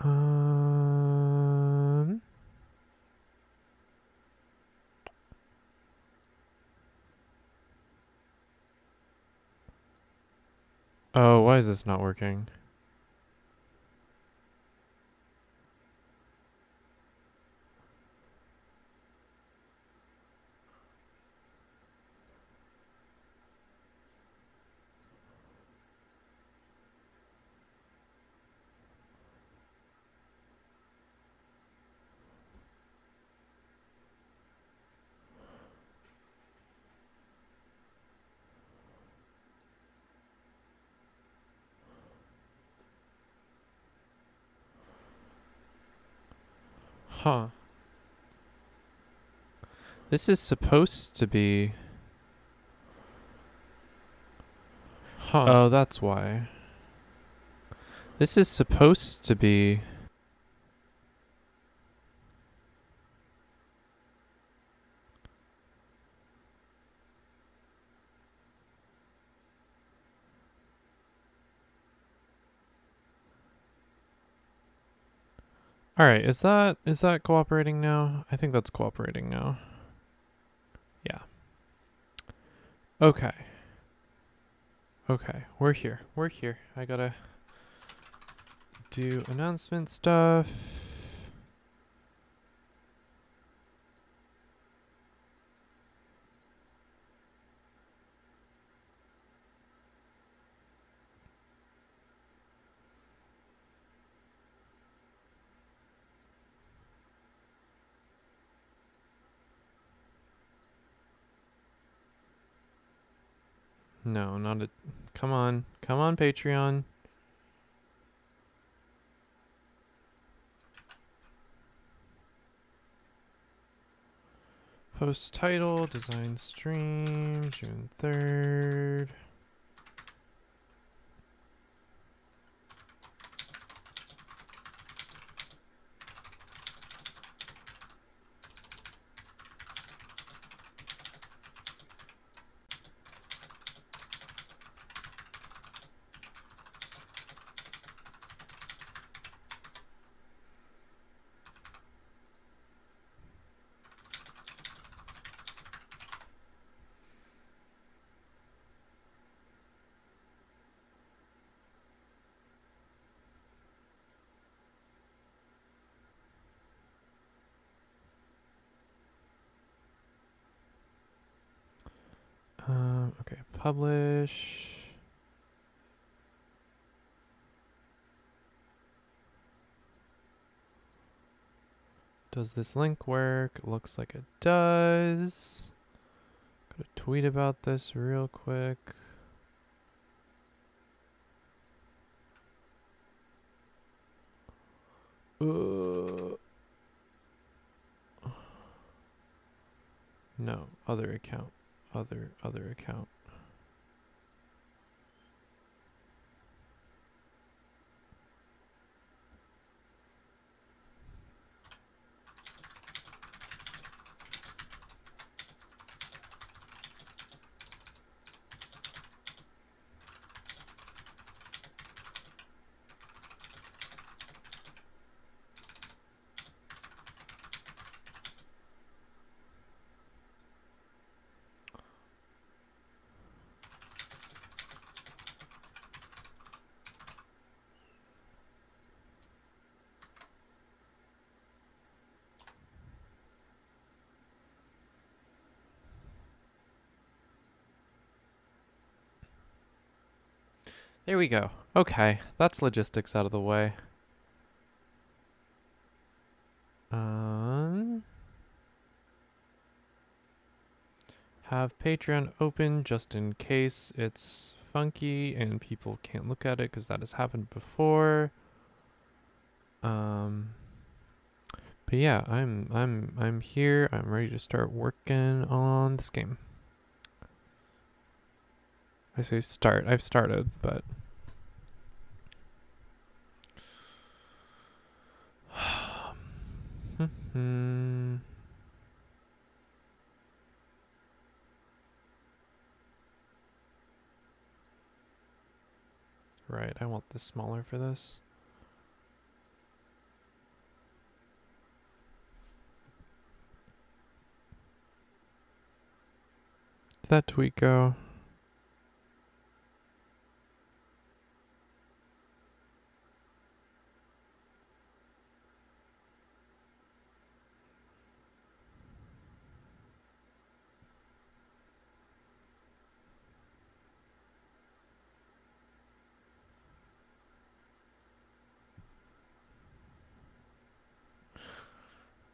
Um. Oh, why is this not working? Huh. This is supposed to be. Huh. Oh, that's why. This is supposed to be. All right, is that cooperating now? I think that's cooperating now. Yeah. Okay. Okay, we're here. We're here. I gotta do announcement stuff. No, not a. Come on. Come on, Patreon. Post title, design stream, June 3rd. Okay, publish. Does this link work? Looks like it does. Gotta tweet about this real quick. No, other account. Other account. There we go. Okay, that's logistics out of the way. Have Patreon open just in case it's funky and people can't look at it because that has happened before. But yeah, I'm here. I'm ready to start working on this game. I say start. I've started, but right, I want this smaller for this. that tweet go?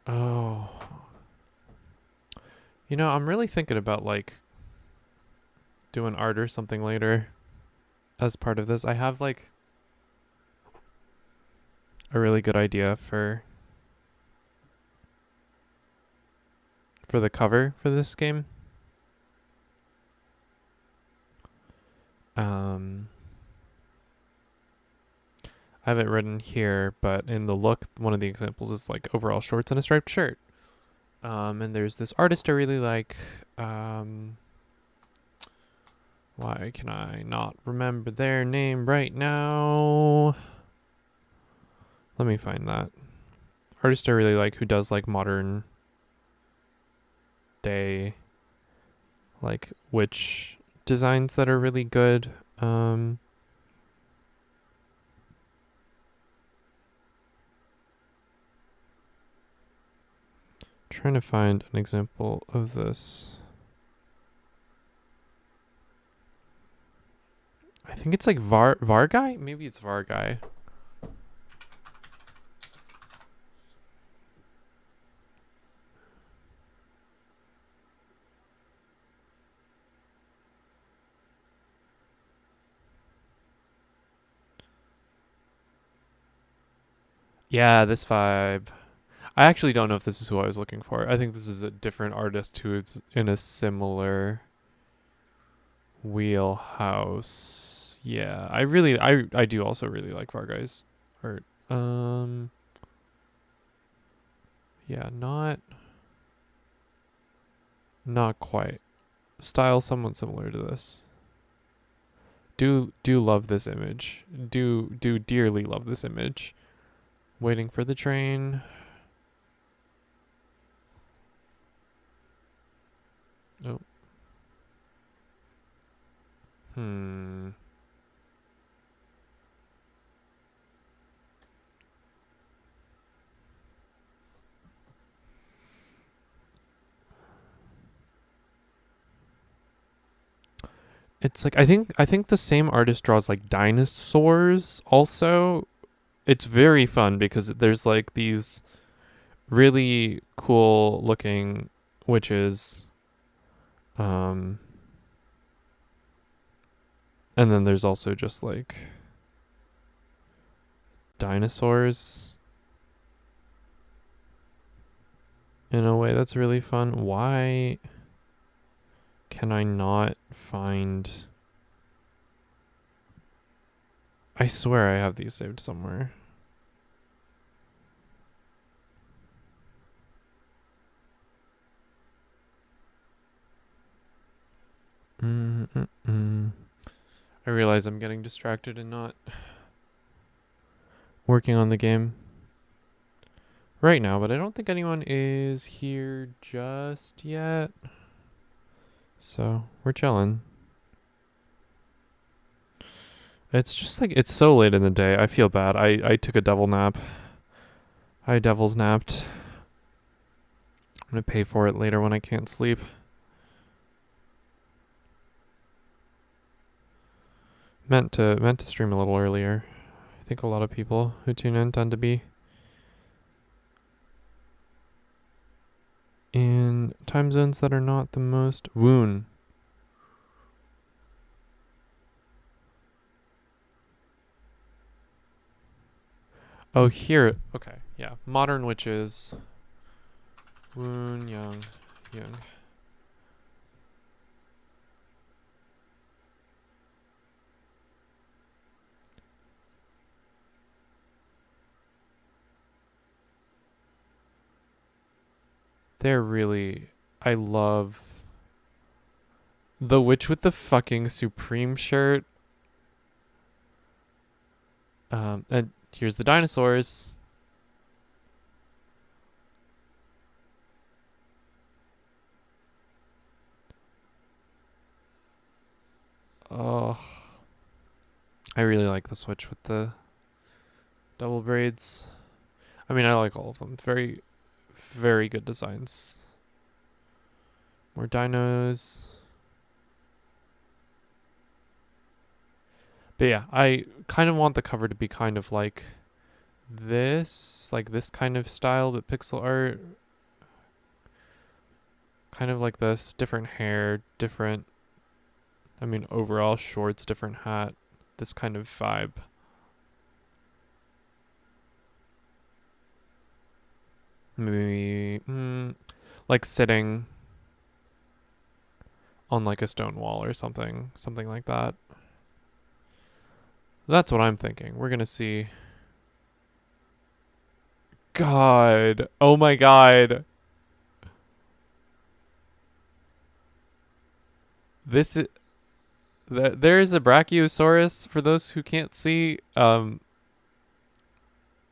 Oh. You know, I'm really thinking about like doing art or something later as part of this. I have like a really good idea for the cover for this game. I have it written here, but in the look, one of the examples is like overall shorts and a striped shirt. And there's this artist I really like. Why can I not remember their name right now? Let me find that. Artist I really like who does like modern day like witch designs that are really good. Trying to find an example of this. I think it's like Varguy? Maybe it's Varguy. Yeah, this vibe. I actually don't know if this is who I was looking for. I think this is a different artist who's in a similar wheelhouse. Yeah, I do also really like Varguy's art. Yeah, not quite. Style somewhat similar to this. Do love this image. Do dearly love this image. Waiting for the train. Oh. It's like I think the same artist draws like dinosaurs also. It's very fun because there's like these really cool looking witches. And then there's also just like dinosaurs in a way that's really fun. Why can I not find... I swear I have these saved somewhere. I realize I'm getting distracted and not working on the game right now, but I don't think anyone is here just yet. So we're chilling. It's just like, it's so late in the day. I feel bad. I took a devil nap. I devil's napped. I'm gonna pay for it later when I can't sleep. Meant to stream a little earlier. I think a lot of people who tune in tend to be in time zones that are not the most woon. Oh, here. Okay, yeah. Modern witches. Woon Young. They're really... I love... The witch with the fucking Supreme shirt. And here's the dinosaurs. Oh, I really like the switch with the double braids. I mean, I like all of them. Very, very good designs. More dinos. But yeah, I kind of want the cover to be kind of like this kind of style, but pixel art. Kind of like this. Different hair, different, I mean, overall shorts, different hat. This kind of vibe. Maybe, like sitting on like a stone wall or something like that. That's what I'm thinking. We're gonna see. God, oh my God, this is there is a Brachiosaurus. For those who can't see, aren't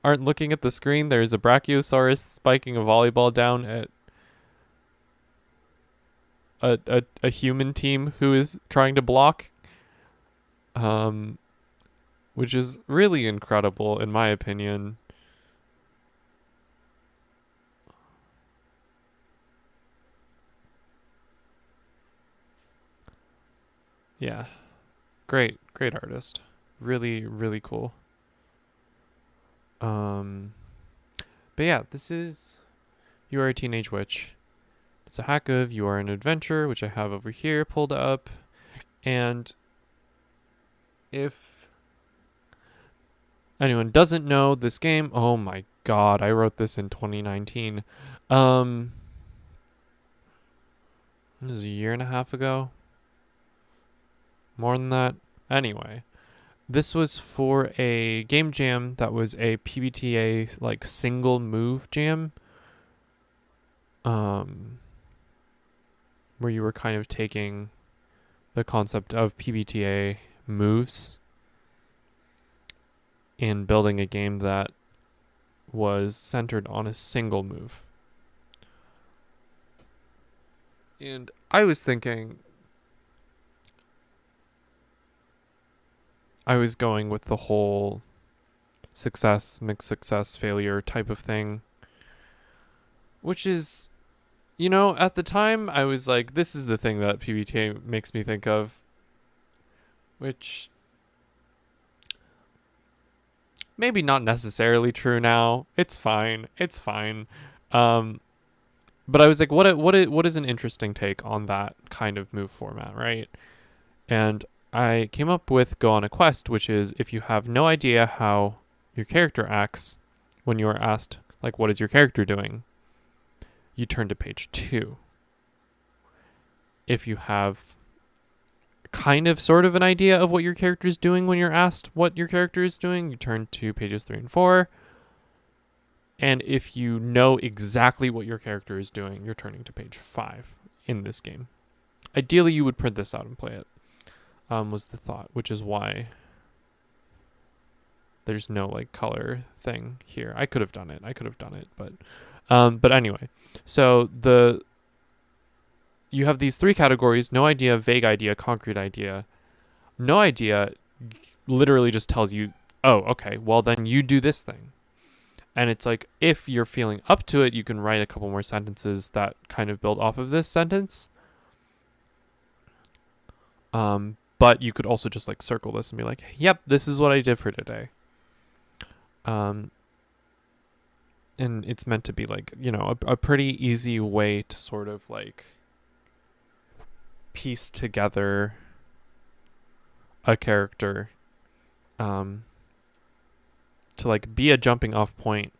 looking at the screen. There is a Brachiosaurus spiking a volleyball down at a human team who is trying to block. Which is really incredible in my opinion. Yeah. Great artist. Really, really cool. But yeah, this is You Are a Teenage Witch. It's a hack of You Are an Adventure, which I have over here pulled up. And if anyone doesn't know this game, oh my God, I wrote this in 2019. This is a year and a half ago. More than that. Anyway, this was for a game jam that was a PBTA like single move jam. Where you were kind of taking the concept of PBTA moves and building a game that was centered on a single move. And I was thinking, I was going with the whole success, mixed success, failure type of thing, which is, you know, at the time I was like, this is the thing that PBTA makes me think of, which maybe not necessarily true now. It's fine. But I was like, what is an interesting take on that kind of move format, right? And I came up with Go on a Quest, which is if you have no idea how your character acts when you are asked, like, what is your character doing? You turn to page 2. If you have kind of sort of an idea of what your character is doing when you're asked what your character is doing, you turn to pages 3 and 4. And if you know exactly what your character is doing, you're turning to page 5 in this game. Ideally, you would print this out and play it, was the thought, which is why there's no like color thing here. I could have done it, but anyway. So you have these 3 categories: no idea, vague idea, concrete idea. No idea literally just tells you, oh, okay, well then you do this thing. And it's like, if you're feeling up to it, you can write a couple more sentences that kind of build off of this sentence. But you could also just like circle this and be like, yep, this is what I did for today. And it's meant to be like, you know, a pretty easy way to sort of like piece together a character, to like be a jumping off point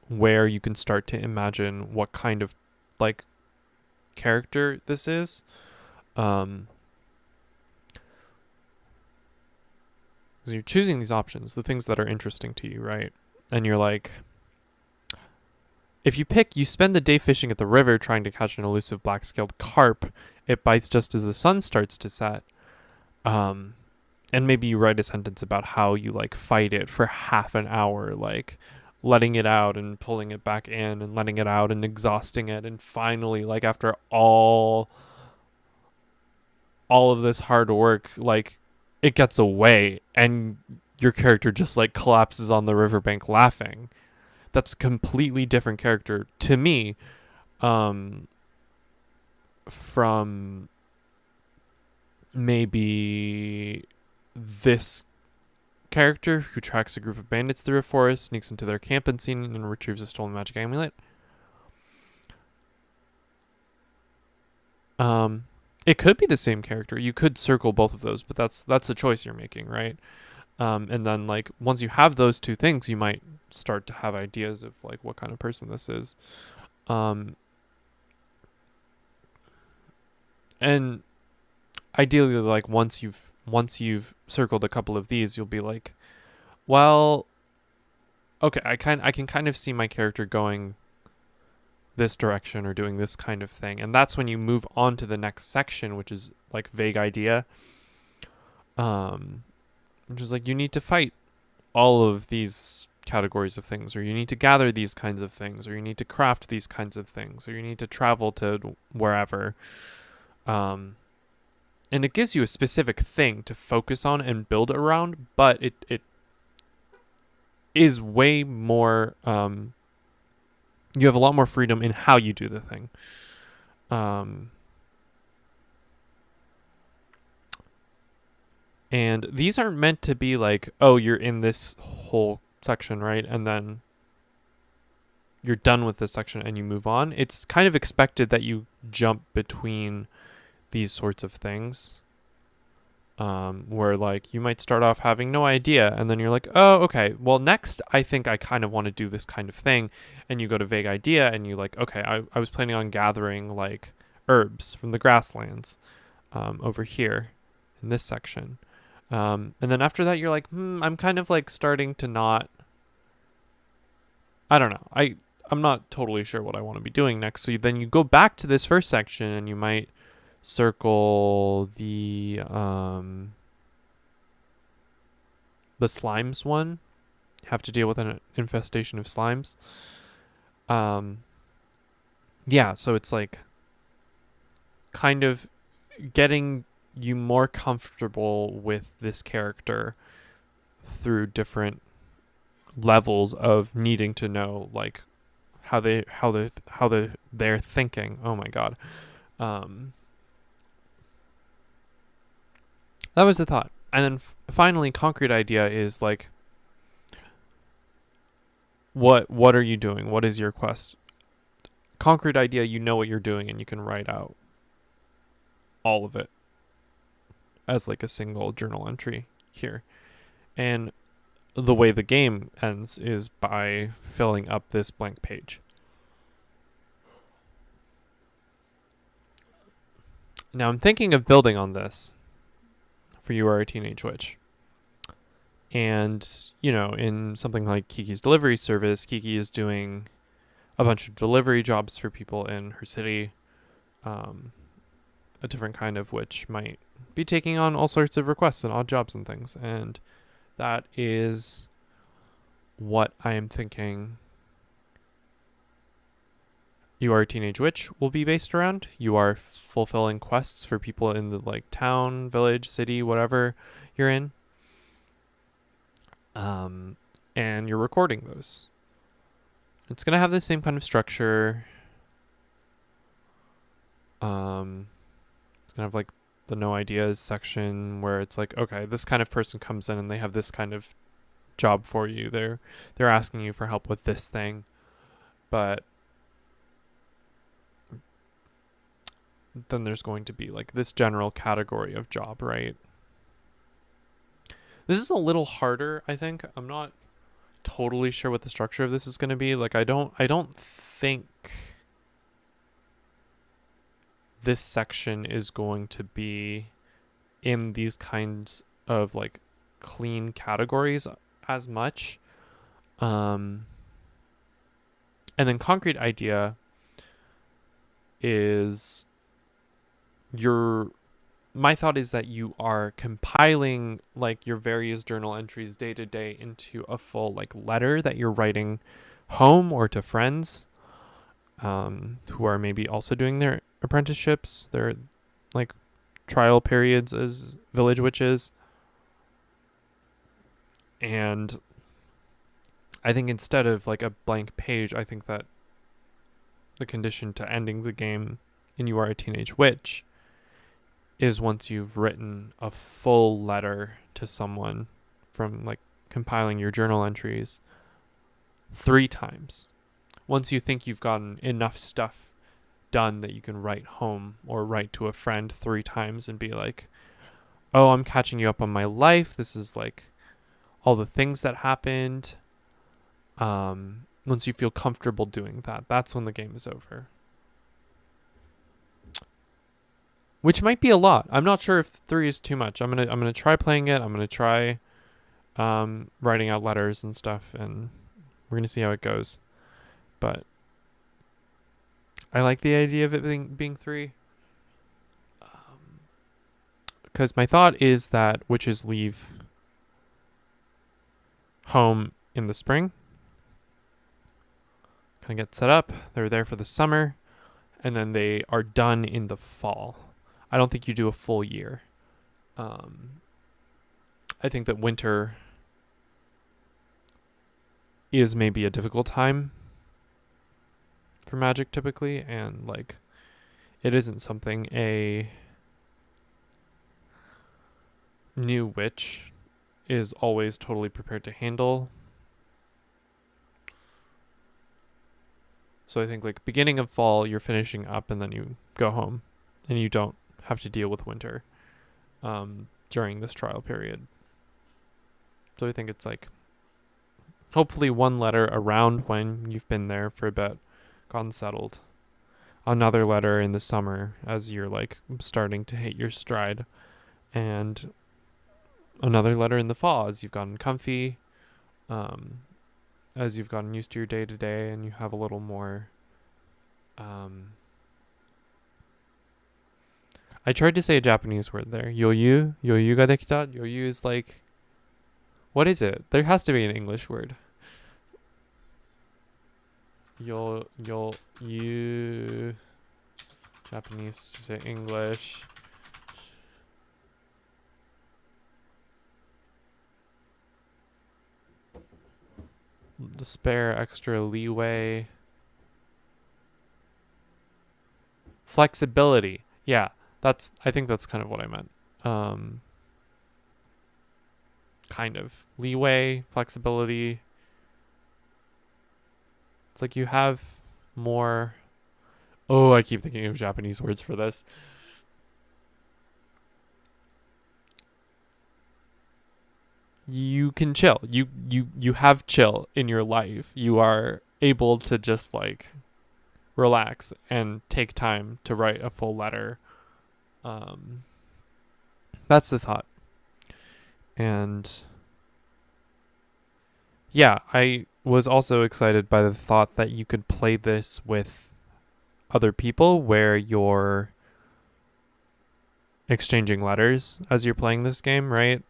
where you can start to imagine what kind of like character this is. Because you're choosing these options, the things that are interesting to you, right? And you're like, if you spend the day fishing at the river trying to catch an elusive black-scaled carp. It bites just as the sun starts to set. And maybe you write a sentence about how you like fight it for half an hour, like letting it out and pulling it back in and letting it out and exhausting it. And finally, like after all all of this hard work, like, it gets away and your character just like collapses on the riverbank laughing. That's a completely different character to me, from maybe this character who tracks a group of bandits through a forest, sneaks into their camp unseen, and retrieves a stolen magic amulet. It could be the same character. You could circle both of those, but that's a choice you're making, right? And then like once you have those two things, you might start to have ideas of like what kind of person this is. And ideally, like once you've circled a couple of these, you'll be like, well, okay, I can kind of see my character going this direction or doing this kind of thing. And that's when you move on to the next section, which is like vague idea. Which is like you need to fight all of these categories of things, or you need to gather these kinds of things, or you need to craft these kinds of things, or you need to travel to wherever. And it gives you a specific thing to focus on and build around, but it is way more you have a lot more freedom in how you do the thing. And these aren't meant to be like, oh, you're in this whole section, right? And then you're done with this section and you move on. It's kind of expected that you jump between these sorts of things. Where like you might start off having no idea and then you're like, oh, okay, well, next I think I kind of want to do this kind of thing. And you go to vague idea and you like, okay, I was planning on gathering like herbs from the grasslands over here in this section. And then after that you're like, I'm kind of like starting to not, I don't know. I'm not totally sure what I want to be doing next. So then you go back to this first section and you might circle the slimes one. Have to deal with an infestation of slimes. Yeah, so it's like kind of getting you more comfortable with this character through different levels of needing to know like how they're thinking. Oh my god. That was the thought. And then finally, concrete idea is like, what are you doing? What is your quest? Concrete idea, you know what you're doing and you can write out all of it as like a single journal entry here. And the way the game ends is by filling up this blank page. Now I'm thinking of building on this for You Are a Teenage Witch. And, you know, in something like Kiki's Delivery Service, Kiki is doing a bunch of delivery jobs for people in her city. A different kind of witch might be taking on all sorts of requests and odd jobs and things. And that is what I am thinking You Are a Teenage Witch will be based around. You are fulfilling quests for people in the like town, village, city, whatever you're in. And you're recording those. It's going to have the same kind of structure. It's going to have like the no ideas section where it's like, okay, this kind of person comes in and they have this kind of job for you. They're asking you for help with this thing. But then there's going to be like this general category of job, right? This is a little harder, I think. I'm not totally sure what the structure of this is going to be. Like I don't think this section is going to be in these kinds of like clean categories as much. And then concrete idea is my thought is that you are compiling like your various journal entries day to day into a full like letter that you're writing home or to friends who are maybe also doing their apprenticeships. They're like trial periods as village witches. And I think instead of like a blank page, I think that the condition to ending the game in You Are a Teenage Witch is once you've written a full letter to someone from like compiling your journal entries 3 times. Once you think you've gotten enough stuff done that you can write home or write to a friend 3 times and be like, oh, I'm catching you up on my life. This is like all the things that happened. Once you feel comfortable doing that, that's when the game is over. Which might be a lot. I'm not sure if 3 is too much. I'm gonna try playing it. I'm gonna try writing out letters and stuff, and we're gonna see how it goes. But I like the idea of it being 3. Because my thought is that witches leave home in the spring, kind of get set up. They're there for the summer, and then they are done in the fall. I don't think you do a full year. I think that winter is maybe a difficult time for magic typically, and like it isn't something a new witch is always totally prepared to handle. So I think like beginning of fall, you're finishing up and then you go home and you don't have to deal with winter during this trial period. So I think it's like hopefully 1 letter around when you've been there for a bit, gotten settled. Another letter in the summer as you're like starting to hit your stride. And another letter in the fall as you've gotten comfy, as you've gotten used to your day to day and you have a little more. I tried to say a Japanese word there. Yoyu ga dekita. Yoyu is like, what is it? There has to be an English word. You Japanese to English. To spare extra leeway. Flexibility. Yeah, I think that's kind of what I meant. Kind of leeway, flexibility. It's like you have more. Oh, I keep thinking of Japanese words for this. You can chill. You have chill in your life. You are able to just like relax and take time to write a full letter. That's the thought. And yeah, I was also excited by the thought that you could play this with other people where you're exchanging letters as you're playing this game, right?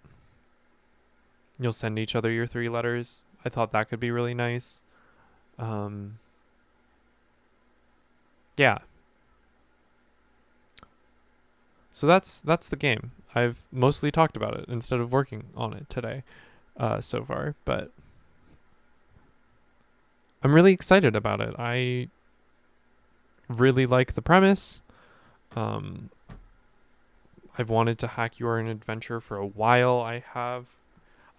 You'll send each other your 3 letters. I thought that could be really nice. Yeah. So that's the game. I've mostly talked about it instead of working on it today so far, but I'm really excited about it. I really like the premise. I've wanted to hack You Are an Adventure for a while. I have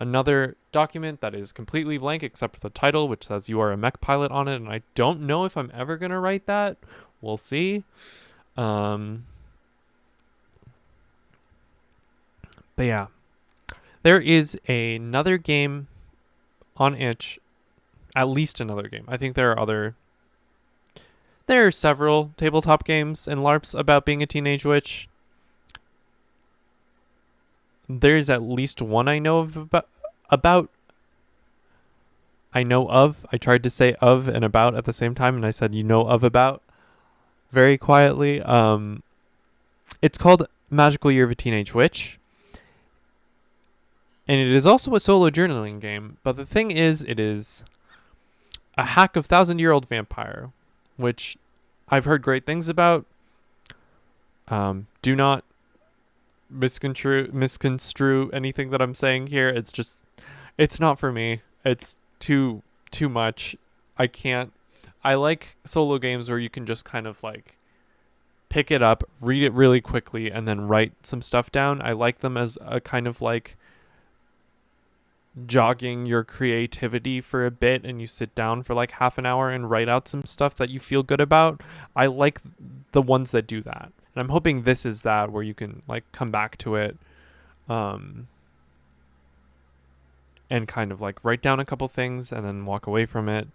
another document that is completely blank except for the title, which says You Are a Mech Pilot on it, and I don't know if I'm ever going to write that. We'll see. But yeah. There is another game on itch. At least another game. I think there are several tabletop games and LARPs about being a teenage witch. There's at least one I know of about. I know of. I tried to say of and about at the same time, and I said you know of about very quietly. It's called Magical Year of a Teenage Witch. And it is also a solo journaling game. But the thing is, it is a hack of 1,000-year-old vampire, which I've heard great things about. Do not misconstrue anything that I'm saying here. It's just it's not for me. It's too much. I can't. I like solo games where you can just kind of like pick it up, read it really quickly, and then write some stuff down. I like them as a kind of like jogging your creativity for a bit, and you sit down for like half an hour and write out some stuff that you feel good about. I like the ones that do that. And I'm hoping this is that, where you can like come back to it and kind of like write down a couple things and then walk away from it.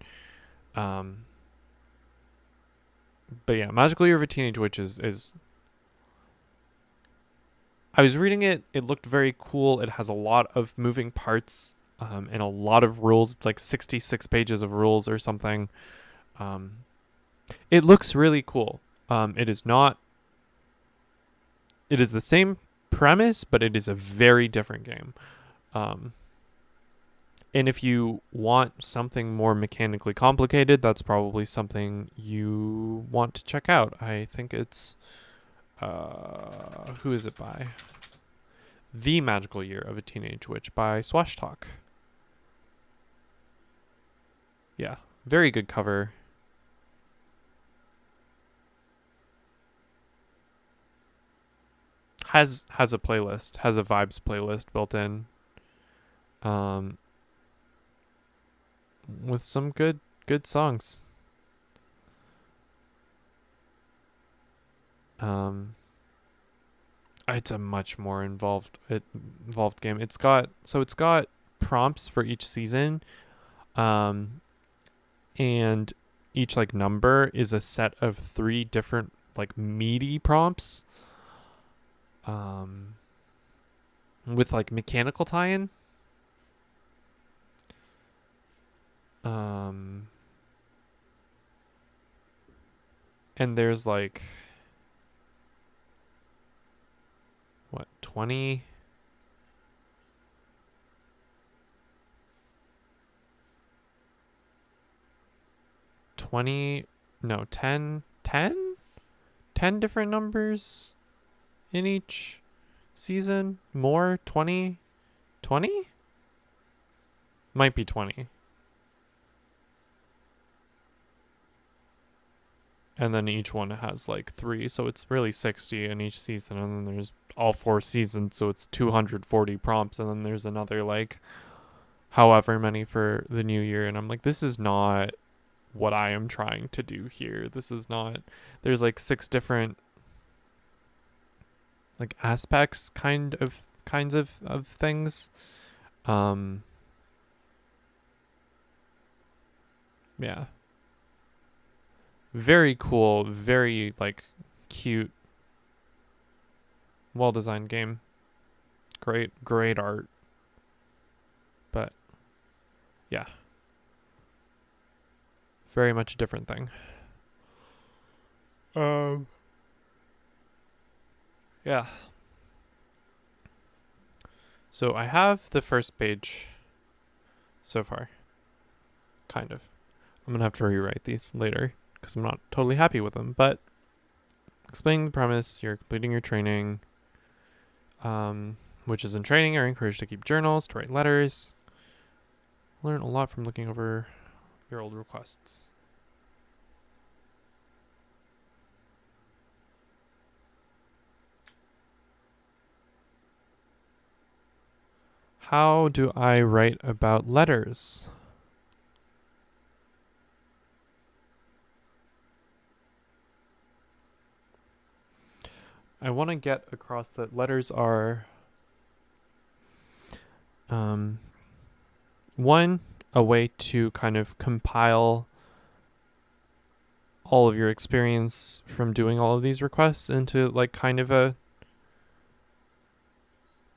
But yeah, Magical Year of a Teenage Witch is I was reading it. It looked very cool. It has a lot of moving parts and a lot of rules. It's like 66 pages of rules or something. It looks really cool. It is not. It is the same premise, but it is a very different game. And if you want something more mechanically complicated, that's probably something you want to check out. I think it's who is it by? The Magical Year of a Teenage Witch by Swashtalk. Yeah, very good cover. Has a playlist, has a vibes playlist built in. With some good songs. It's a much more involved game. It's got prompts for each season, and each like number is a set of 3 different like meaty prompts, with like mechanical tie-in. And there's like what 20 no 10 different numbers in each season. More 20 might be 20. And then each one has like 3, so it's really 60 in each season. And then there's all 4 seasons, so it's 240 prompts. And then there's another like however many for the new year. And I'm like, this is not what I am trying to do here. This is not. There's like 6 different like aspects, kinds of things. Yeah. Very cool, very like cute, well designed game. Great art. But yeah. Very much a different thing. Yeah. So I have the first page so far. Kind of. I'm going to have to rewrite these later because I'm not totally happy with them. But explaining the premise, you're completing your training. Witches in training are encouraged to keep journals, to write letters. Learn a lot from looking over your old requests. How do I write about letters? I want to get across that letters are one, a way to kind of compile all of your experience from doing all of these requests into like kind of a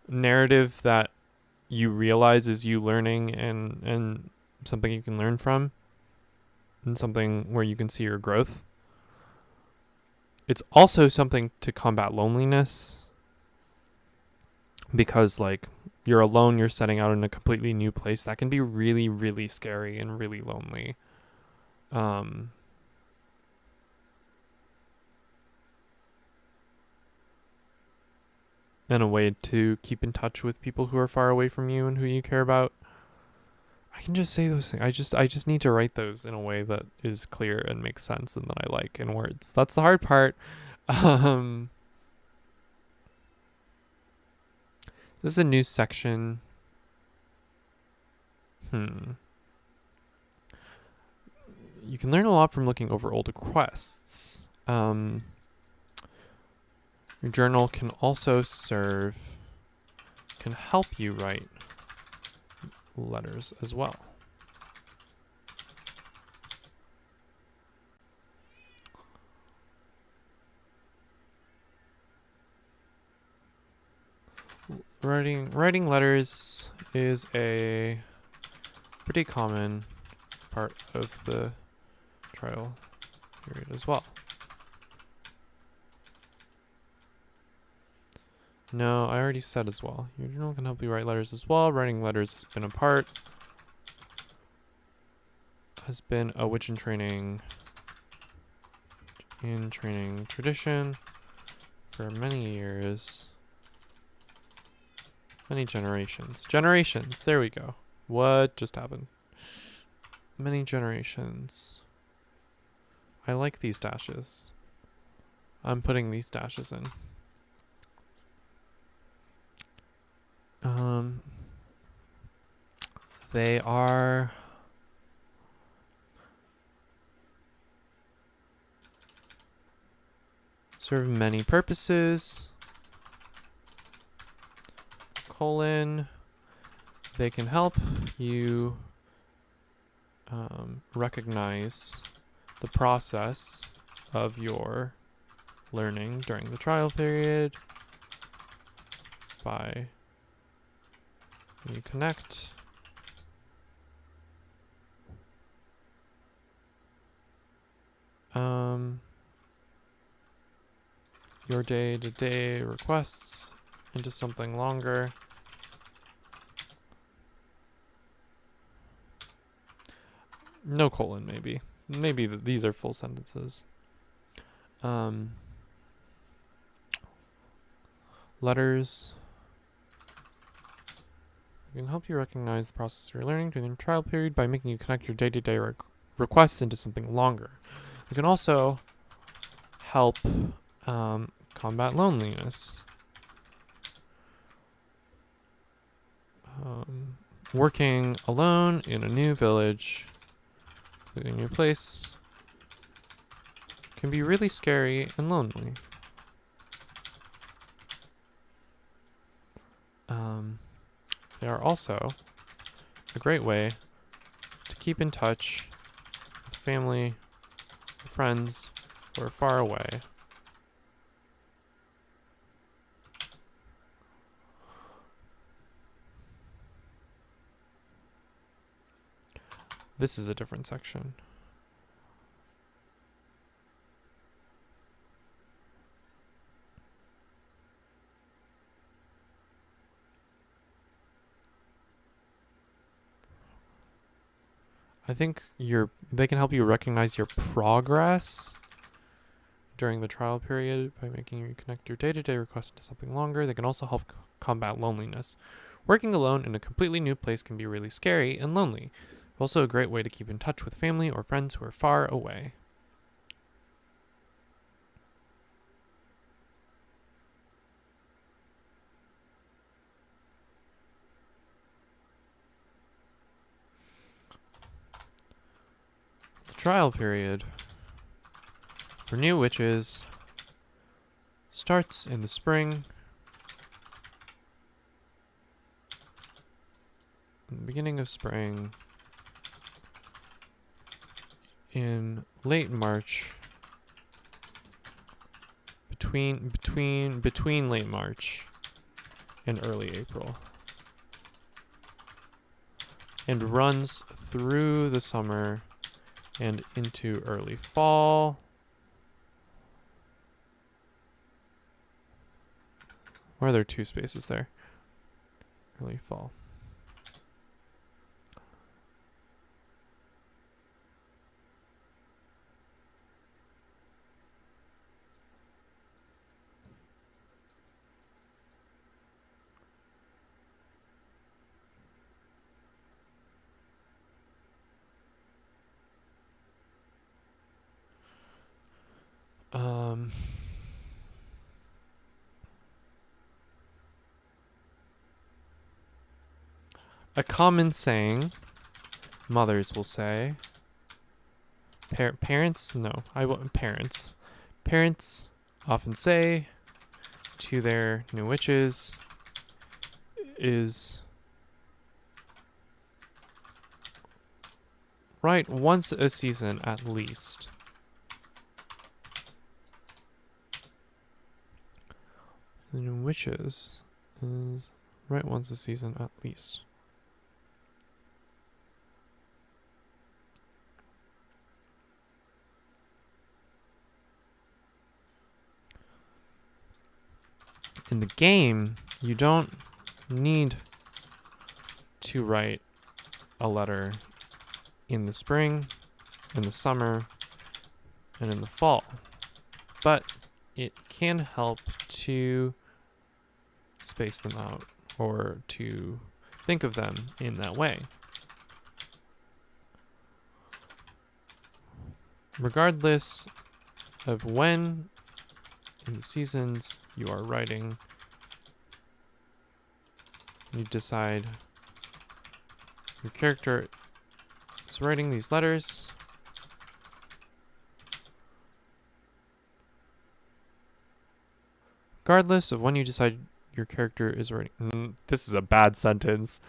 narrative that you realize is you learning and something you can learn from and something where you can see your growth. It's also something to combat loneliness because like you're alone, you're setting out in a completely new place. That can be really, really scary and really lonely. and a way to keep in touch with people who are far away from you and who you care about. I can just say those things. I just need to write those in a way that is clear and makes sense and that I like in words. That's the hard part. Um, this is a new section. You can learn a lot from looking over old requests. Your journal can also can help you write letters as well. Writing letters is a pretty common part of the trial period as well. No, I already said as well. Your journal can help you write letters as well. Writing letters has been a witch in training tradition for many years. Many generations. Generations, there we go. What just happened? Many generations. I like these dashes. I'm putting these dashes in. They are serve many purposes. Colon. They can help you recognize the process of your learning during the trial period by when you connect. Your day-to-day requests into something longer. No colon, maybe. Maybe these are full sentences. Letters. It can help you recognize the process you're learning during the trial period by making you connect your day-to-day requests into something longer. It can also help combat loneliness. Working alone in a new village, in a new place, can be really scary and lonely. They are also a great way to keep in touch with family, friends who are far away. This is a different section. I think they can help you recognize your progress during the trial period by making you connect your day-to-day requests to something longer. They can also help combat loneliness. Working alone in a completely new place can be really scary and lonely. Also a great way to keep in touch with family or friends who are far away. The trial period for new witches starts in the spring. In the beginning of spring. In late March. Between late March and early April. And runs through the summer and into early fall. Why are there two spaces there? Early fall. a common saying, mothers will say, parents, no, I want parents. Parents often say to their new witches is write once a season at least. The new witches is write once a season at least. In the game, you don't need to write a letter in the spring, in the summer, and in the fall. But it can help to space them out or to think of them in that way. Regardless of when in the seasons you are writing, you decide your character is writing these letters. Regardless of when you decide your character is writing. This is a bad sentence.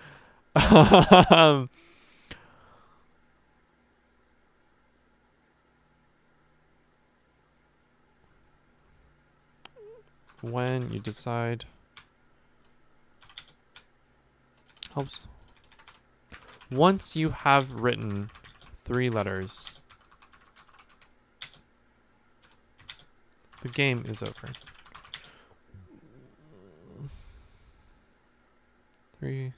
When you decide helps. Once you have written 3 letters, the game is over. 3.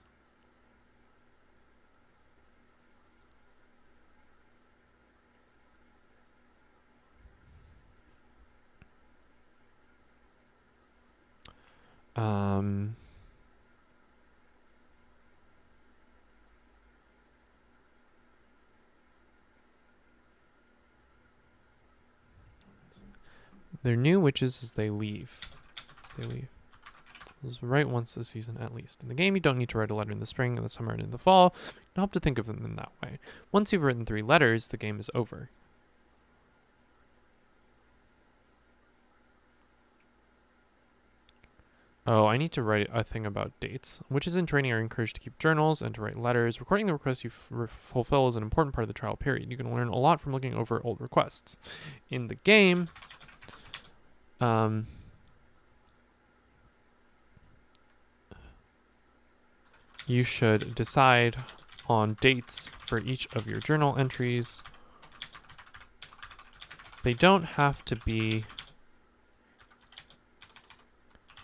They're new witches as they leave. Just write once a season at least. In the game, you don't need to write a letter in the spring, in the summer, and in the fall. You don't have to think of them in that way. Once you've written 3 letters, the game is over. Oh, I need to write a thing about dates. Witches in training are encouraged to keep journals and to write letters. Recording the requests you fulfill is an important part of the trial period. You can learn a lot from looking over old requests. In the game, you should decide on dates for each of your journal entries. They don't have to be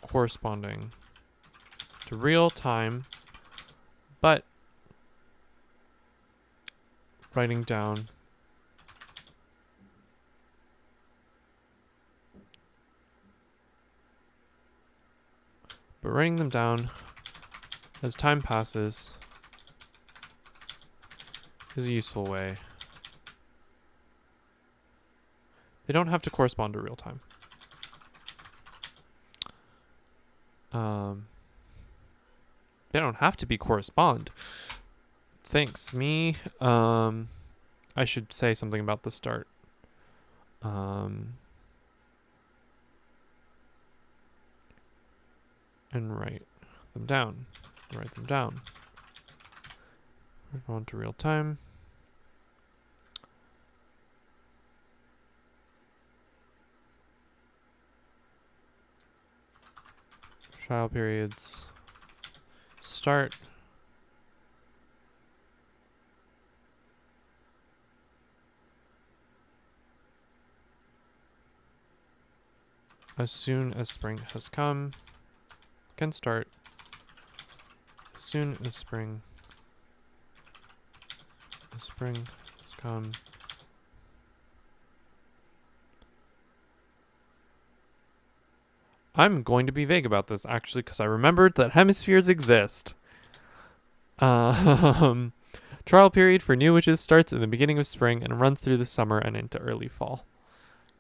corresponding to real time, but writing down them down as time passes is a useful way. They don't have to correspond to real time. They don't have to be correspond. Thanks, me. I should say something about the start. And write them down. Write them down. We're going to real time. Trial periods. Start. As soon as spring has come, can start. As soon as spring has come. I'm going to be vague about this, actually, because I remembered that hemispheres exist. Trial period for new witches starts in the beginning of spring and runs through the summer and into early fall.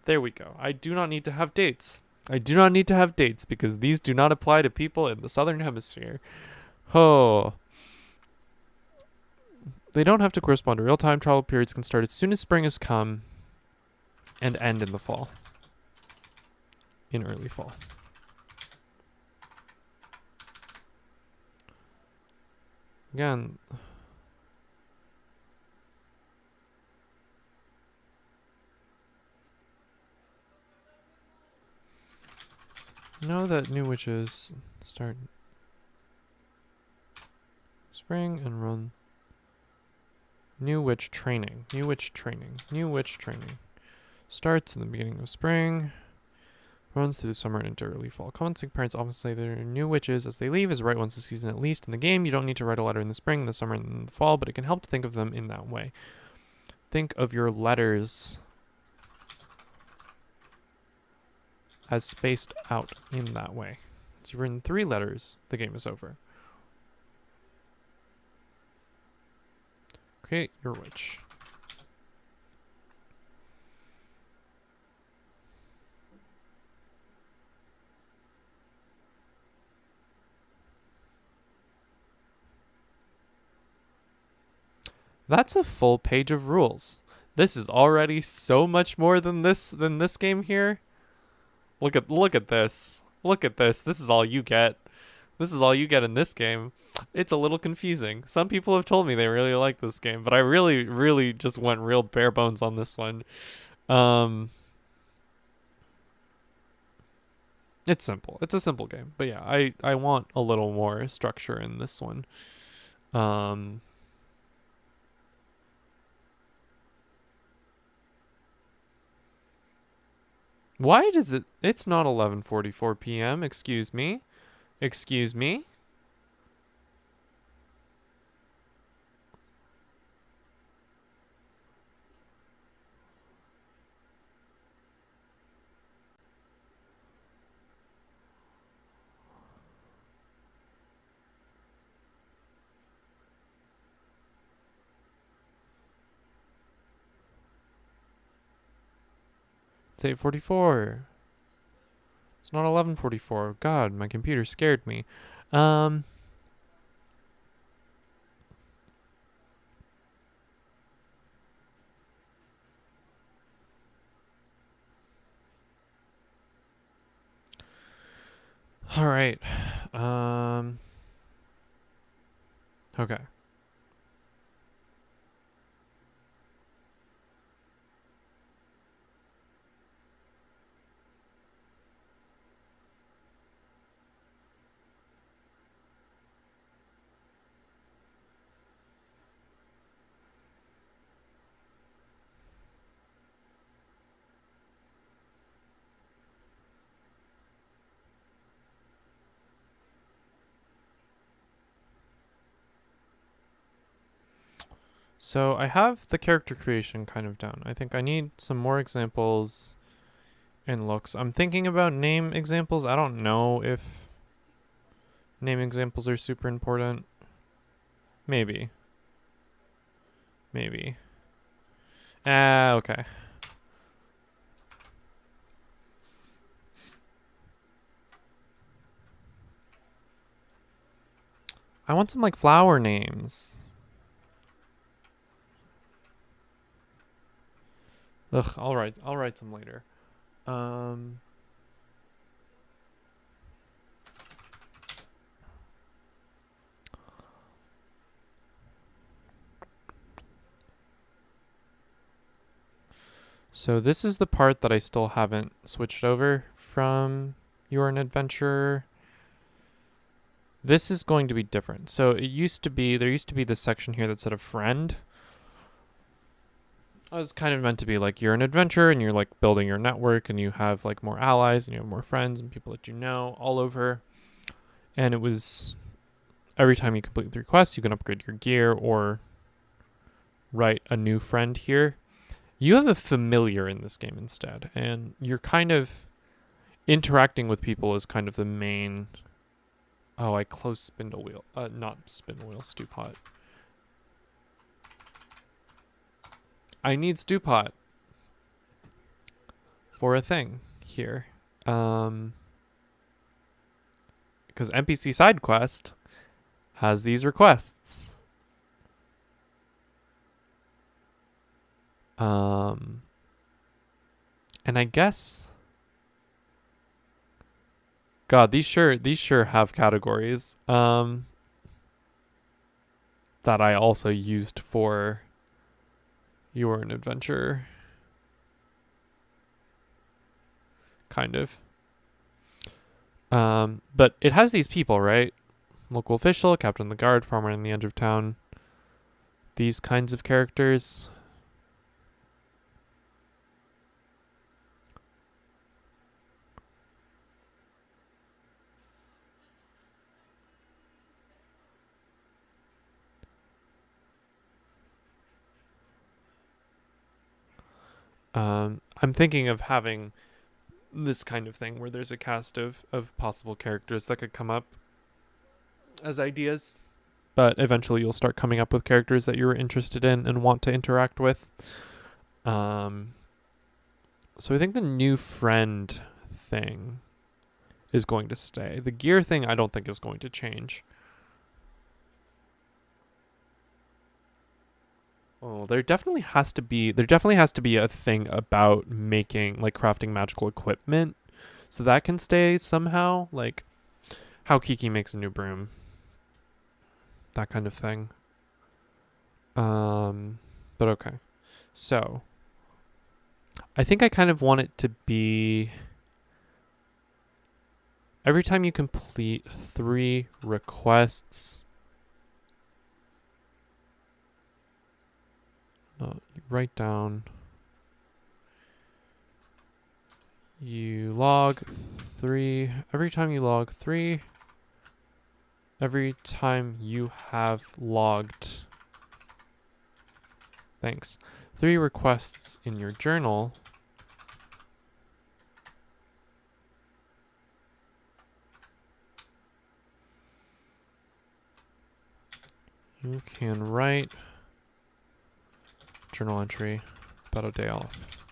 There we go. I do not need to have dates. Because these do not apply to people in the southern hemisphere. Oh. They don't have to correspond to real time. Travel periods can start as soon as spring has come and end in the fall. In early fall. Again, know that new witches start spring and run. New witch training. New witch training. New witch training. Starts in the beginning of spring. Runs through the summer and into early fall. Commenting parents often say there are new witches as they leave is right once a season at least. In the game, you don't need to write a letter in the spring, in the summer, and in the fall, but it can help to think of them in that way. Think of your letters as spaced out in that way. So you've written 3 letters, the game is over. Create your witch. That's a full page of rules. This is already so much more than this game here. Look at this. Look at this. This is all you get. This is all you get in this game. It's a little confusing. Some people have told me they really like this game, but I really just went real bare bones on this one. It's simple. It's a simple game. But yeah, I want a little more structure in this one. Why does it's not 11:44 p.m. Excuse me. Excuse me. It's 8:44. It's not 11:44. God, my computer scared me. All right. Okay. So I have the character creation kind of down. I think I need some more examples and looks. I'm thinking about name examples. I don't know if name examples are super important. Maybe. Maybe. Okay. I want some like flower names. Ugh, I'll write some later. So this is the part that I still haven't switched over from You're an Adventurer. This is going to be different. So there used to be this section here that said a friend. It was kind of meant to be like you're an adventurer and you're like building your network and you have like more allies and you have more friends and people that you know all over. And it was every time you complete 3 quests, you can upgrade your gear or write a new friend here. You have a familiar in this game instead, and you're kind of interacting with people as kind of the main. Oh, I closed spindle wheel. Not spindle wheel, stew pot. I need stew pot for a thing here. Because NPC side quest has these requests. And I guess, God, these sure have categories. That I also used for You're an Adventure, kind of. But it has these people, right? Local official, captain of the guard, farmer on the edge of town. These kinds of characters. I'm thinking of having this kind of thing where there's a cast of possible characters that could come up as ideas, but eventually you'll start coming up with characters that you're interested in and want to interact with. So I think the new friend thing is going to stay. The gear thing I don't think is going to change. Oh, there definitely has to be a thing about making, like, crafting magical equipment. So that can stay somehow, like how Kiki makes a new broom. That kind of thing. But okay. So I think I kind of want it to be every time you complete 3 requests. No, you write down. You log 3. Every time you log 3. Every time you have logged. Thanks. 3 requests in your journal. You can write journal entry about a day off.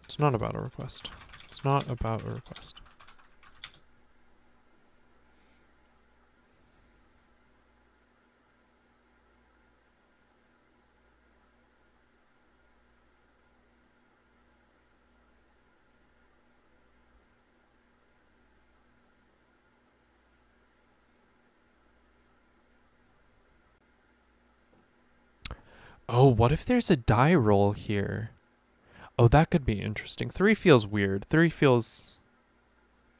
It's not about a request. It's not about a request. Oh, what if there's a die roll here? Oh, that could be interesting. 3 feels weird. 3 feels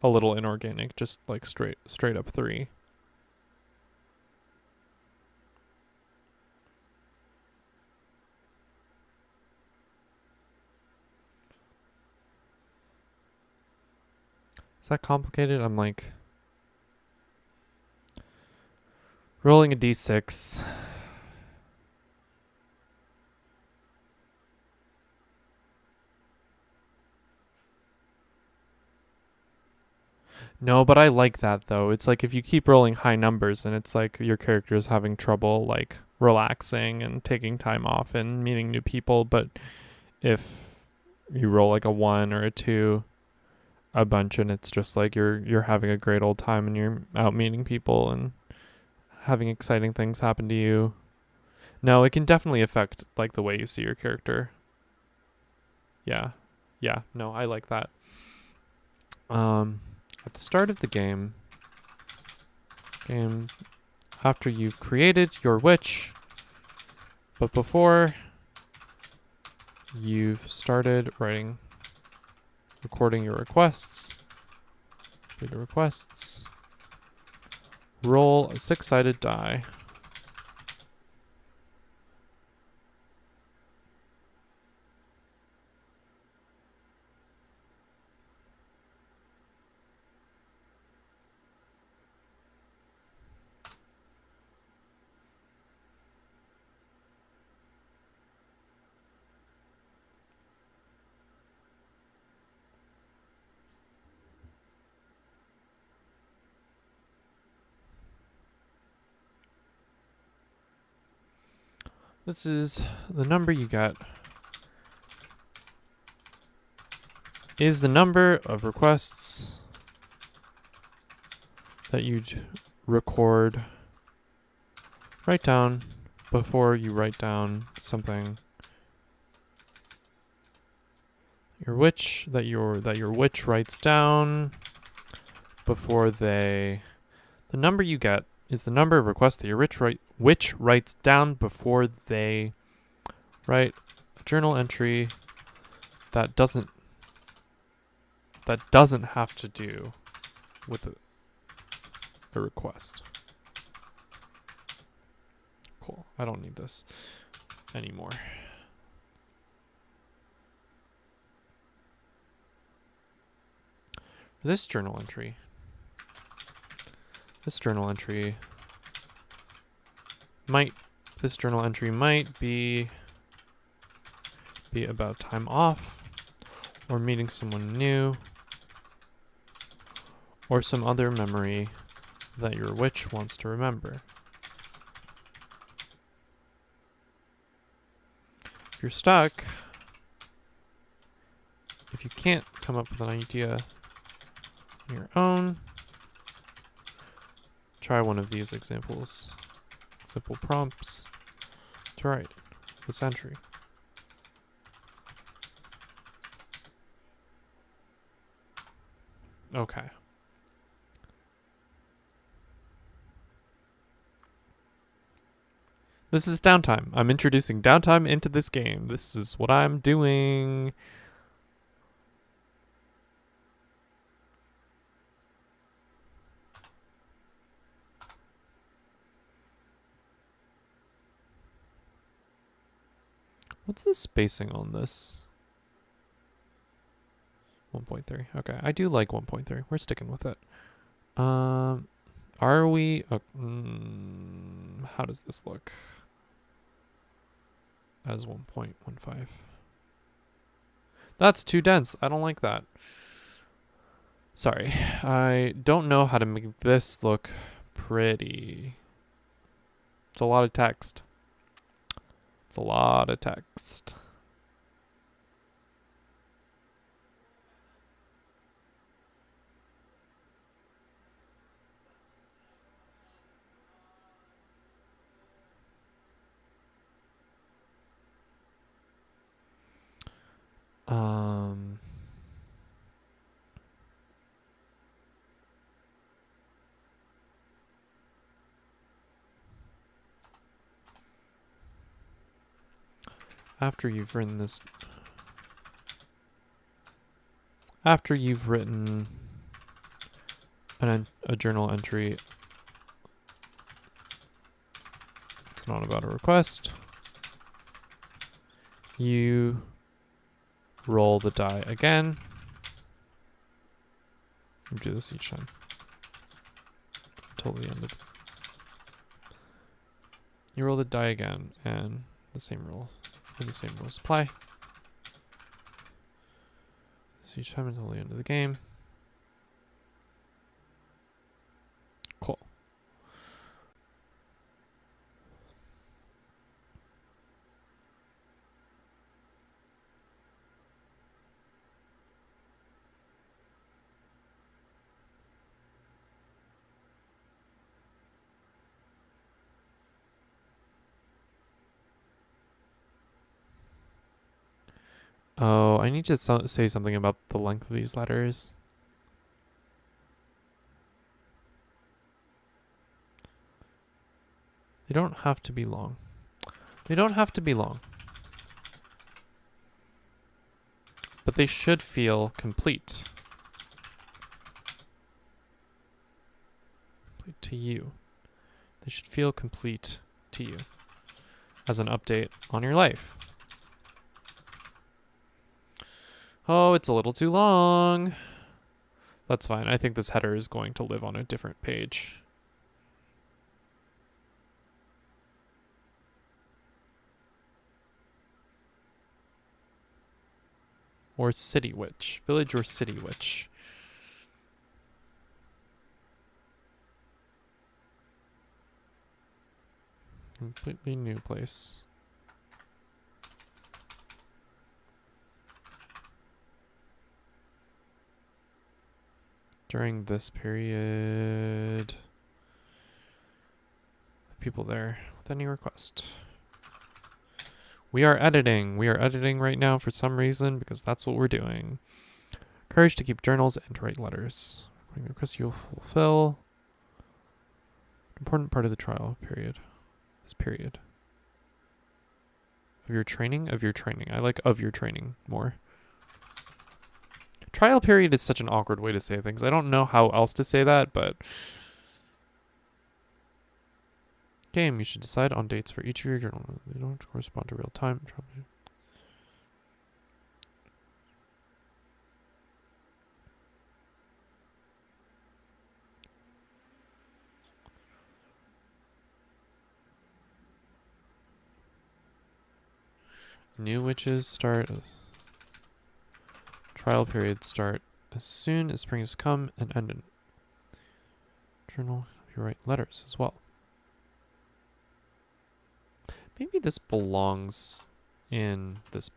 a little inorganic, just like straight up 3. Is that complicated? I'm like rolling a d6. No, but I like that though. It's like if you keep rolling high numbers and it's like your character is having trouble like relaxing and taking time off and meeting new people, but if you roll like a 1 or a 2 a bunch and it's just like you're having a great old time and you're out meeting people and having exciting things happen to you. No, it can definitely affect like the way you see your character. Yeah. Yeah, no, I like that. At the start of the game, after you've created your witch, but before you've started recording your requests, roll a 6-sided die. This is the number you got. Is the number of requests that you'd record write down before you write down something your witch that your witch writes down before they the number you get is the number of requests that your witch writes down before they write a journal entry that doesn't have to do with a request. Cool. I don't need this anymore. For this journal entry might be about time off or meeting someone new or some other memory that your witch wants to remember. If you're stuck, if you can't come up with an idea on your own, try one of these examples. Simple prompts to write this entry. Okay. This is downtime. I'm introducing downtime into this game. This is what I'm doing. What's the spacing on this? 1.3. Okay, I do like 1.3. We're sticking with it. Are we? How does this look? As 1.15. That's too dense. I don't like that. Sorry. I don't know how to make this look pretty. It's a lot of text. It's a lot of text. After you've written this, after you've written a journal entry, it's not about a request, you roll the die again. You do this each time until the end of it. You roll the die again, and the same rules apply. So each time until the end of the game. Cool. Oh, I need to say something about the length of these letters. They don't have to be long. They don't have to be long. But they should feel complete. Complete to you. They should feel complete to you as an update on your life. Oh, it's a little too long. That's fine. I think this header is going to live on a different page. Or city witch. Village or city witch. Completely new place. During this period, the people there, with any request. We are editing. We are editing right now for some reason because that's what we're doing. Courage to keep journals and to write letters. According to the request, you will fulfill an important part of the trial period. This period. Of your training? Of your training. I like of your training more. Trial period is such an awkward way to say things. I don't know how else to say that, but... Game, you should decide on dates for each of your journals. They don't correspond to real time. New witches start. Trial periods start as soon as spring has come and end in. Journal, you write letters as well. Maybe this belongs in this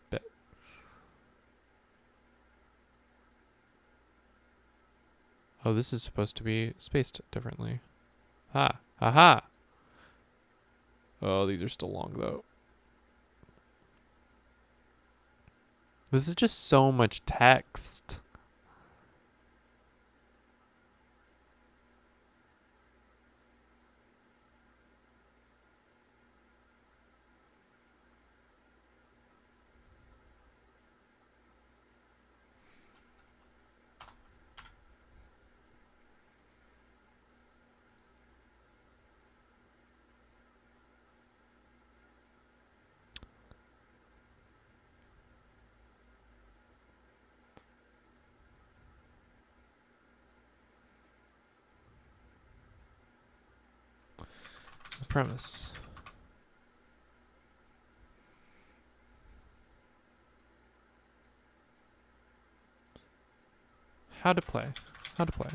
bit. Oh, this is supposed to be spaced differently. Ha! Aha! Oh, these are still long though. This is just so much text. The premise. How to play. How to play.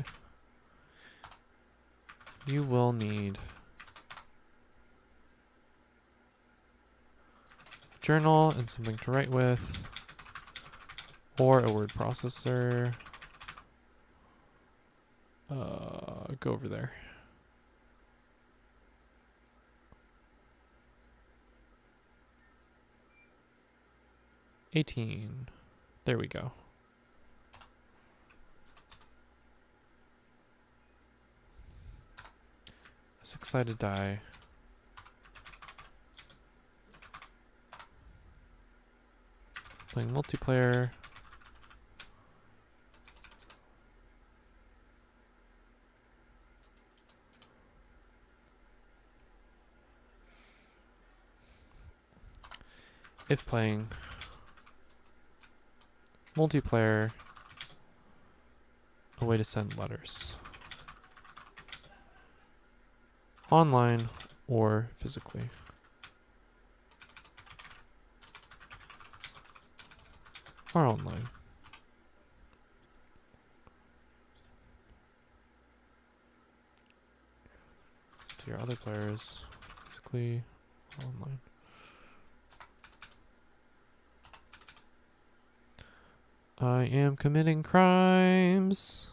You will need a journal and something to write with, or a word processor. Go over there. $18. There we go. A six-sided die. Playing multiplayer. If playing multiplayer, a way to send letters. Online or physically. Or online. To your other players, physically or online. I am committing crimes.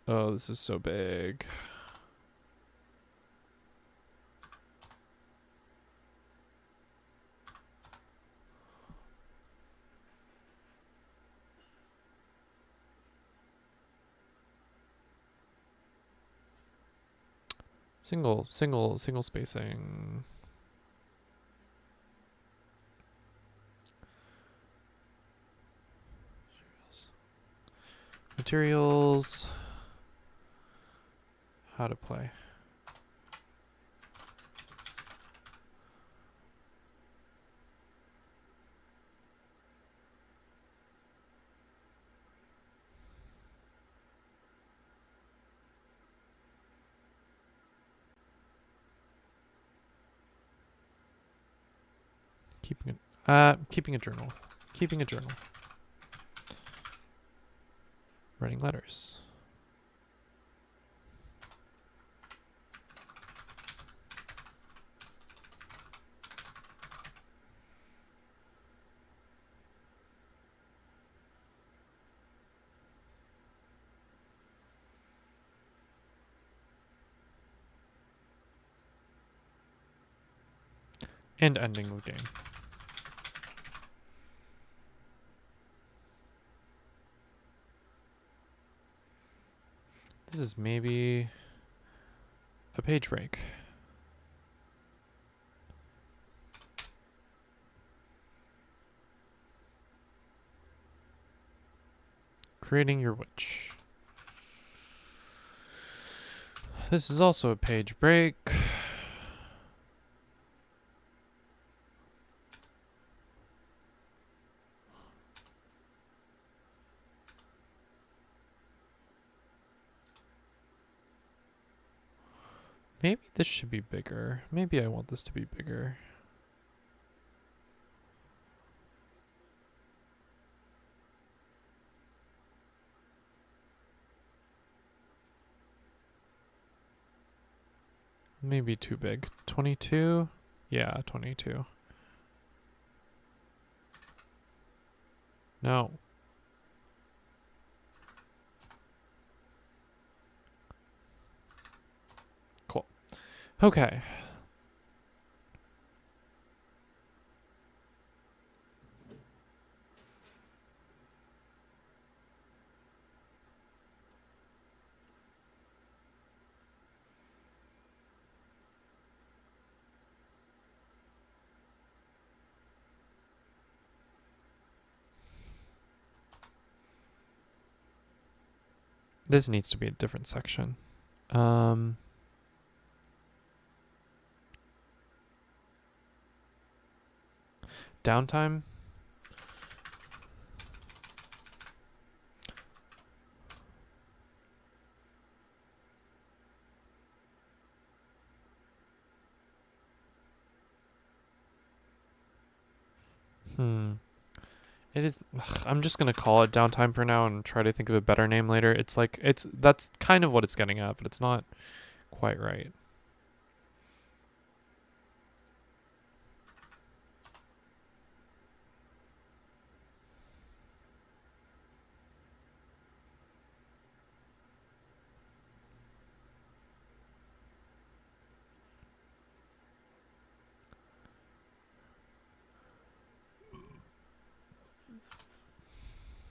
Oh, this is so big. Single spacing. Materials. How to play. Keeping a journal. Keeping a journal. Writing letters. And ending the game. This is maybe a page break. Creating your witch. This is also a page break. Maybe this should be bigger. Maybe I want this to be bigger. Maybe too big. 22? Yeah, 22. No. Cool. Okay. This needs to be a different section. Downtime. It is. I'm just gonna call it downtime for now and try to think of a better name later. It's like that's kind of what it's getting at, but it's not quite right.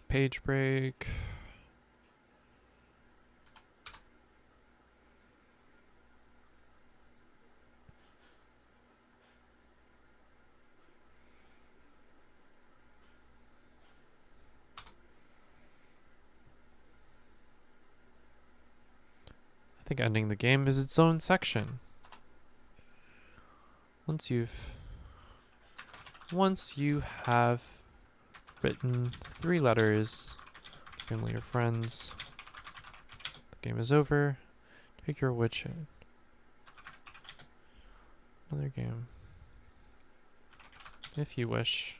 Page break. I think ending the game is its own section. Once you have written 3 letters, family or friends, the game is over. Take your witch in. Another game. If you wish.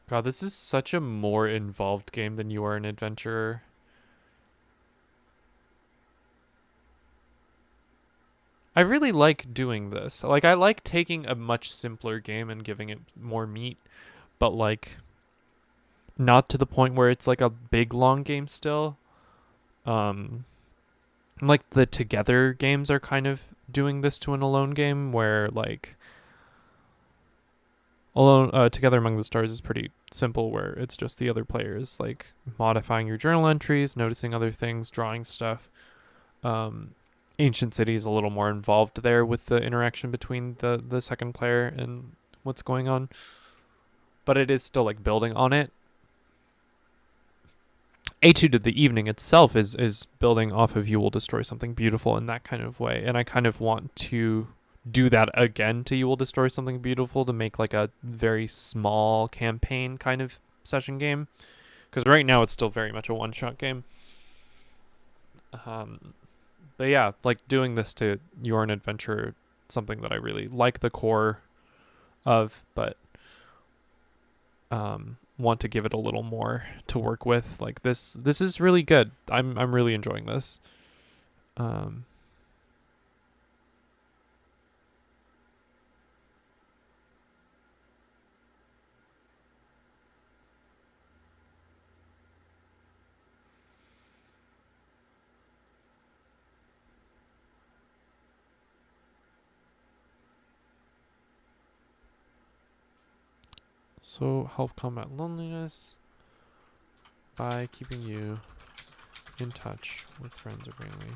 God, this is such a more involved game than You Are an Adventurer. I really like doing this. Like, I like taking a much simpler game and giving it more meat, but like, not to the point where it's like a big long game still. Like the Together games are kind of doing this to an Alone game where like Together Among the Stars is pretty simple, where it's just the other players like modifying your journal entries, noticing other things, drawing stuff. Ancient City is a little more involved there with the interaction between the second player and what's going on, but it is still like building on it. Etude of the Evening itself is building off of You Will Destroy Something Beautiful in that kind of way, and I kind of want to do that again to You Will Destroy Something Beautiful, to make like a very small campaign kind of session game, because right now it's still very much a one-shot game. But yeah, like doing this to You're an Adventurer, something that I really like the core of, but want to give it a little more to work with. Like this is really good. I'm really enjoying this. Um, so help combat loneliness by keeping you in touch with friends or family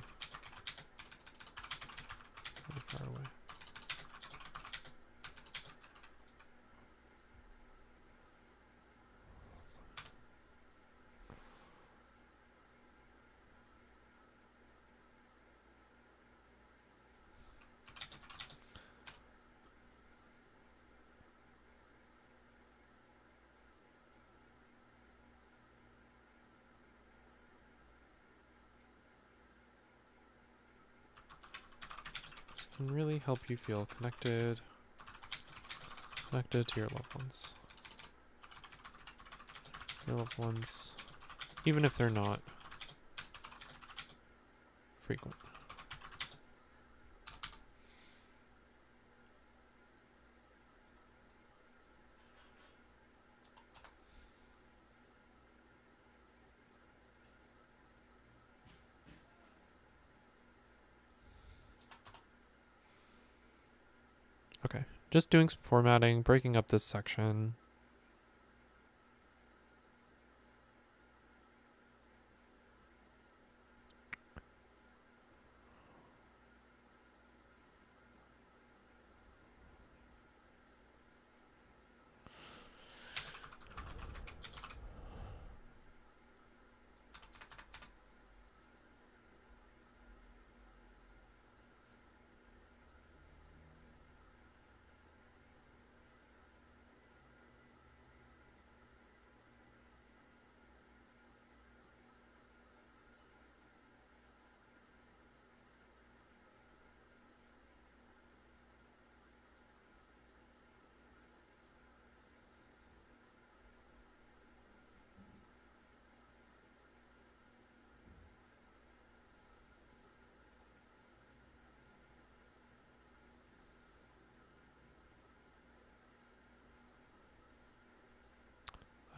really far away. Can really help you feel connected to your loved ones. Your loved ones, even if they're not frequent. Okay, just doing some formatting, breaking up this section.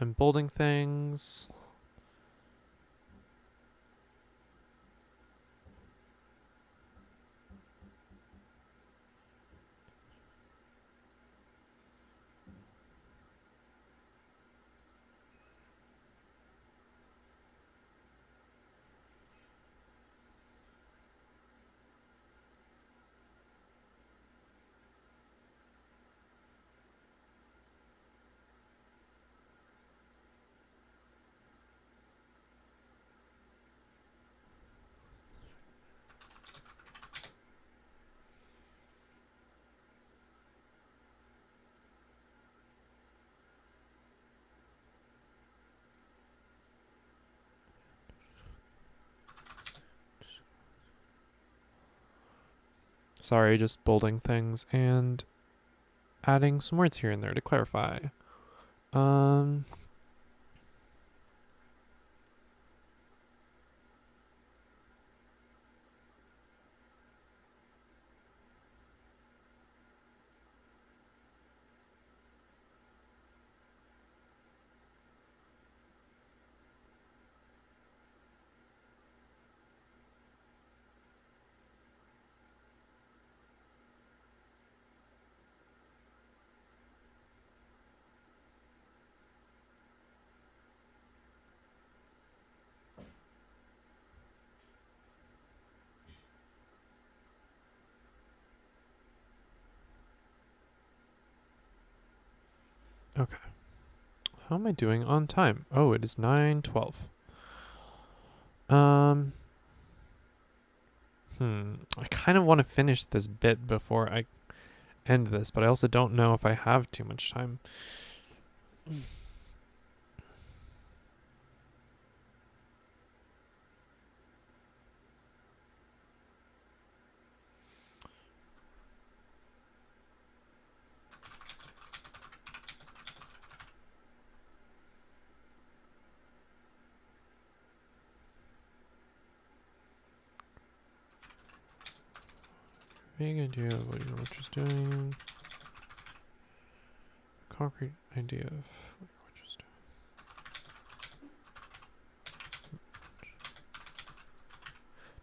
I'm bolding things. Sorry, just bolding things and adding some words here and there to clarify. Um, okay. How am I doing on time? Oh, it is 9:12. Um, I kind of want to finish this bit before I end this, but I also don't know if I have too much time. Vague idea of what your watch is doing. Concrete idea of what your watch is doing.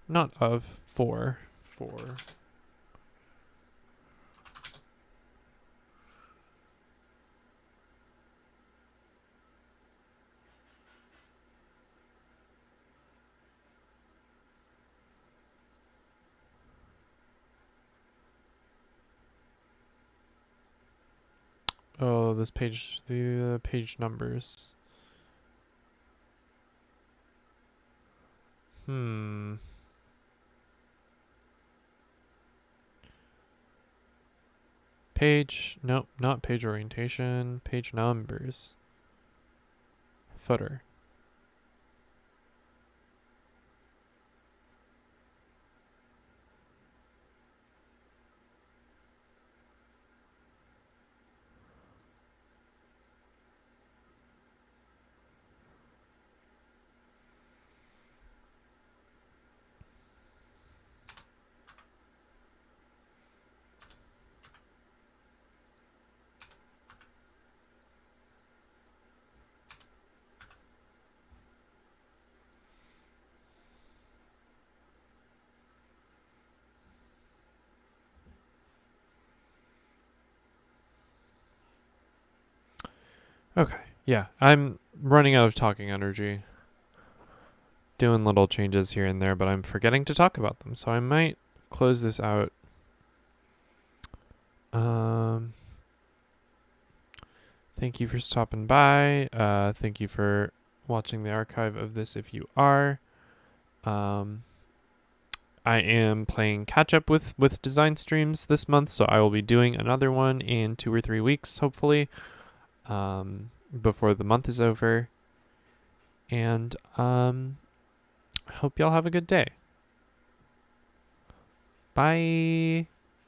Not of, for. Oh, this page, the page numbers. Page, nope, not page orientation, page numbers. Footer. Okay, yeah, I'm running out of talking energy. Doing little changes here and there, but I'm forgetting to talk about them, so I might close this out. Thank you for stopping by. Thank you for watching the archive of this if you are. I am playing catch up with design streams this month, so I will be doing another one in 2 or 3 weeks, hopefully, before the month is over. And hope y'all have a good day. Bye.